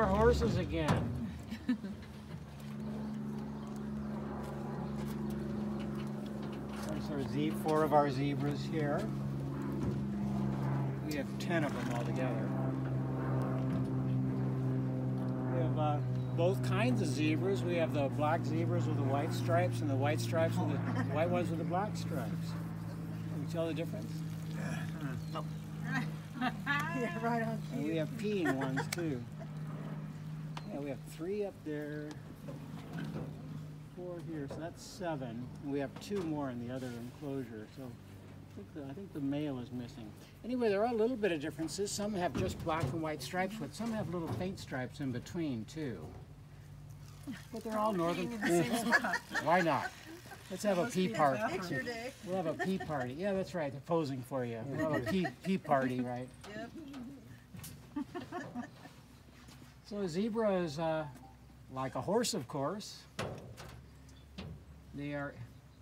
our horses again. There's our four of our zebras here. We have 10 of them altogether. We have both kinds of zebras. We have the black zebras with the white stripes and the white stripes with the white ones with the black stripes. Can you tell the difference? No. Yeah, right on cue. And we have peeing ones too. Yeah, we have 3 up there, 4 here, so that's 7. And we have 2 more in the other enclosure. So I think the male is missing. Anyway, there are a little bit of differences. Some have just black and white stripes, but some have little faint stripes in between too. But they're all northern. Why not? Let's have a pea party. Picture day. We'll have a pea party. Yeah, that's right. They're posing for you. We'll have a pea party, right? Yep. So a zebra is like a horse, of course. They are,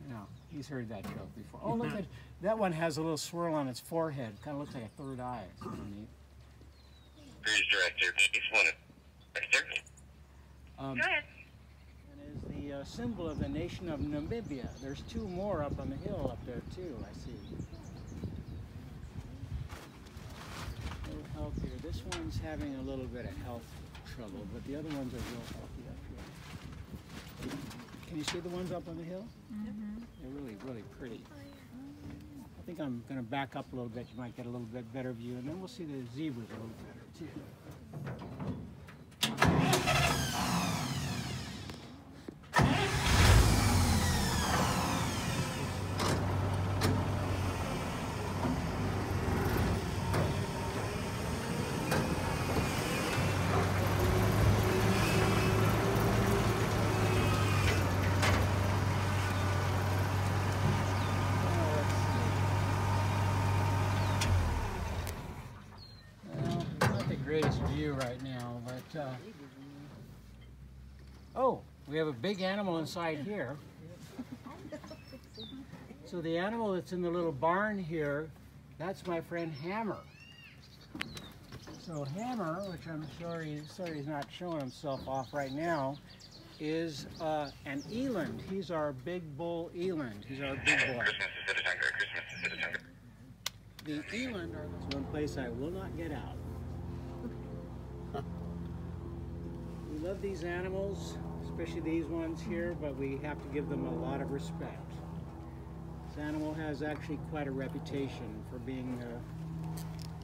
you know, he's heard that joke before. Oh, look at that one has a little swirl on its forehead. Kind of looks like a third eye. It's kind of neat. Cruise director, please. One director. Go ahead. And is the symbol of the nation of Namibia. There's 2 more up on the hill up there too, I see. A little healthier. This one's having a little bit of health trouble, but the other ones are real healthy up here. Can you see the ones up on the hill? Mm-hmm. They're really, really pretty. I think I'm going to back up a little bit. You might get a little bit better view, and then we'll see the zebras a little better too. Greatest view right now, but oh, we have a big animal inside here. So the animal that's in the little barn here, that's my friend Hammer. So Hammer, which I'm sorry he's not showing himself off right now, is an eland. He's our big bull eland. He's our big boy. The eland are one place I will not get out. We love these animals, especially these ones here, but we have to give them a lot of respect. This animal has actually quite a reputation for being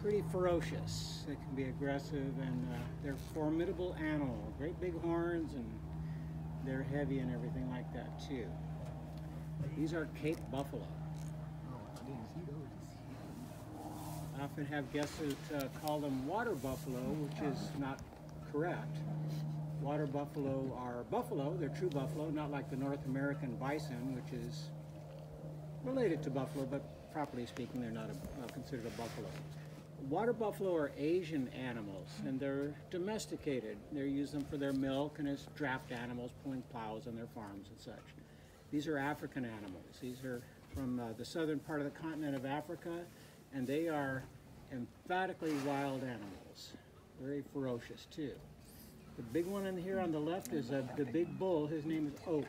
pretty ferocious. They can be aggressive, and they're a formidable animal. Great big horns, and they're heavy and everything like that too. These are Cape buffalo. I often have guests that call them water buffalo, which is not correct. Water buffalo are buffalo, they're true buffalo, not like the North American bison, which is related to buffalo, but properly speaking, they're not considered a buffalo. Water buffalo are Asian animals, and they're domesticated. They use them for their milk and as draft animals, pulling plows on their farms and such. These are African animals. These are from the southern part of the continent of Africa, and they are emphatically wild animals. Very ferocious too. The big one in here on the left is the big bull. His name is Oak.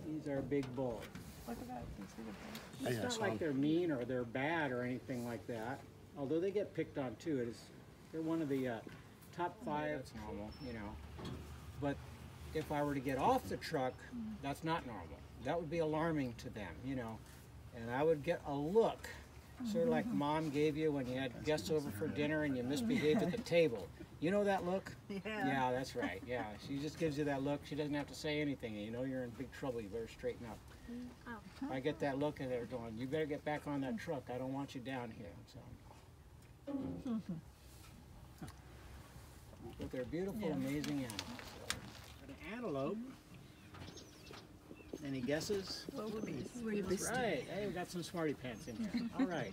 He's our big bull. Look at that. It's not like they're mean or they're bad or anything like that. Although they get picked on too. They're one of the top 5. That's normal, you know. But if I were to get off the truck, that's not normal. That would be alarming to them, you know. And I would get a look, sort of like Mom gave you when you had guests over for dinner and you misbehaved at the table. You know that look? Yeah, that's right. Yeah, she just gives you that look. She doesn't have to say anything. You know you're in big trouble. You better straighten up. If I get that look and they're going, you better get back on that truck. I don't want you down here. So, but they're beautiful, amazing animals. An antelope. Any guesses? Wildebeest. Right. Hey, we got some smarty pants in here. All right.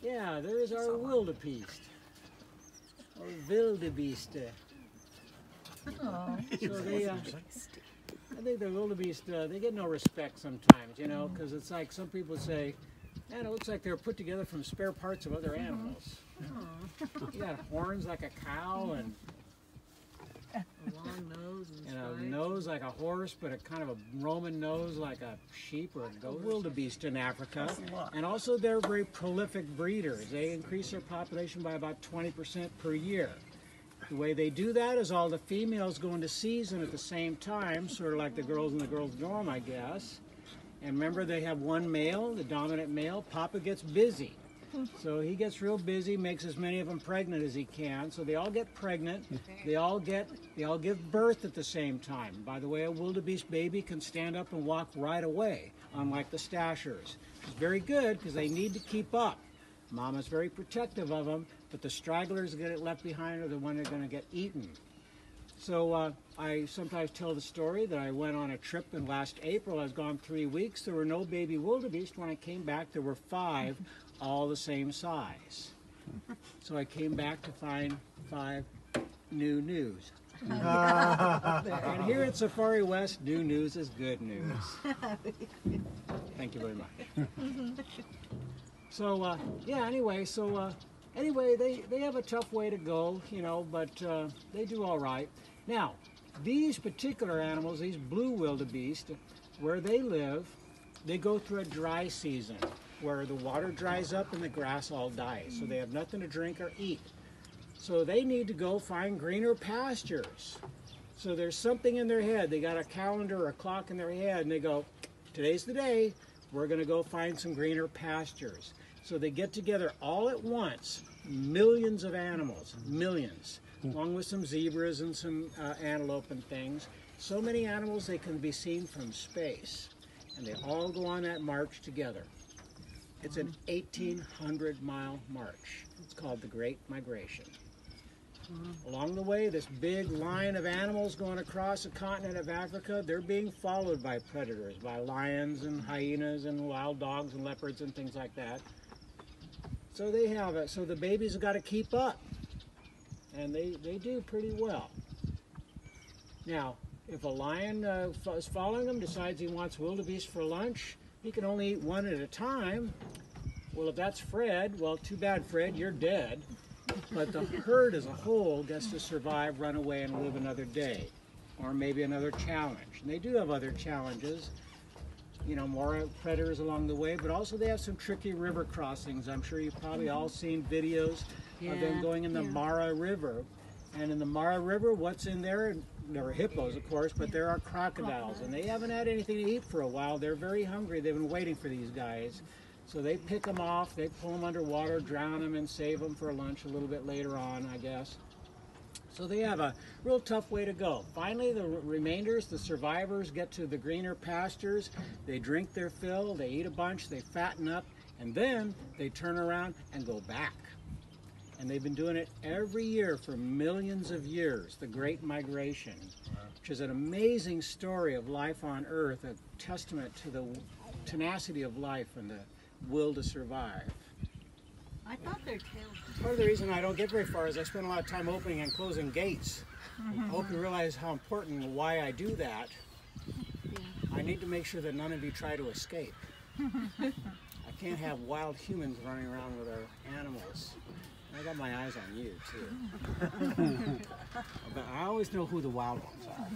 Yeah, there is our wildebeest. Or wildebeest. Oh. So they, I think the wildebeest, they get no respect sometimes, you know, because it's like some people say, man, it looks like they're put together from spare parts of other animals. You got horns like a cow and A long nose and And a stripes. nose like a horse, but a kind of a Roman nose like a sheep or a goat. Wildebeest in Africa. And also they're very prolific breeders. They increase their population by about 20% per year. The way they do that is all the females go into season at the same time, sort of like the girls in the girls' dorm, I guess. And remember, they have one male, the dominant male. Papa gets busy. So he gets real busy, makes as many of them pregnant as he can. So they all get pregnant. They all give birth at the same time. By the way, a wildebeest baby can stand up and walk right away, unlike the stashers. It's very good because they need to keep up. Mama's very protective of them, but the stragglers that get left behind are the ones that are going to get eaten. So I sometimes tell the story that I went on a trip in last April. I was gone 3 weeks. There were no baby wildebeest. When I came back, there were 5, all the same size. So I came back to find 5 new news. And here at Safari West, new news is good news. Thank you very much. So yeah, anyway, they have a tough way to go, you know, but they do all right. Now, these particular animals, these blue wildebeest, where they live, they go through a dry season where the water dries up and the grass all dies, so they have nothing to drink or eat. So they need to go find greener pastures. So there's something in their head. They got a calendar or a clock in their head, and they go, today's the day, we're going to go find some greener pastures. So they get together all at once, millions of animals, millions, along with some zebras and some antelope and things. So many animals they can be seen from space. And they all go on that march together. It's an 1,800-mile march. It's called the Great Migration. Along the way, this big line of animals going across the continent of Africa, they're being followed by predators, by lions and hyenas and wild dogs and leopards and things like that. So they have it. So the babies have got to keep up. And they do pretty well. Now, if a lion is following him, decides he wants wildebeest for lunch, he can only eat one at a time. Well, if that's Fred, well, too bad, Fred, you're dead. But the herd as a whole gets to survive, run away, and live another day. Or maybe another challenge. And they do have other challenges. You know, more predators along the way, but also they have some tricky river crossings. I'm sure you've probably all seen videos of them going in the Mara River. And in the Mara River, what's in there? There are hippos, of course, but there are crocodiles. And they haven't had anything to eat for a while. They're very hungry. They've been waiting for these guys. So they pick them off, they pull them underwater, drown them, and save them for lunch a little bit later on, I guess. So they have a real tough way to go. Finally, the remainders, the survivors, get to the greener pastures. They drink their fill, they eat a bunch, they fatten up, and then they turn around and go back. And they've been doing it every year for millions of years, the Great Migration, which is an amazing story of life on Earth, a testament to the tenacity of life and the will to survive. I thought their tails. Part of the reason I don't get very far is I spend a lot of time opening and closing gates. I hope you realize how important and why I do that. I need to make sure that none of you try to escape. I can't have wild humans running around with our animals. I got my eyes on you, too. But I always know who the wild ones are.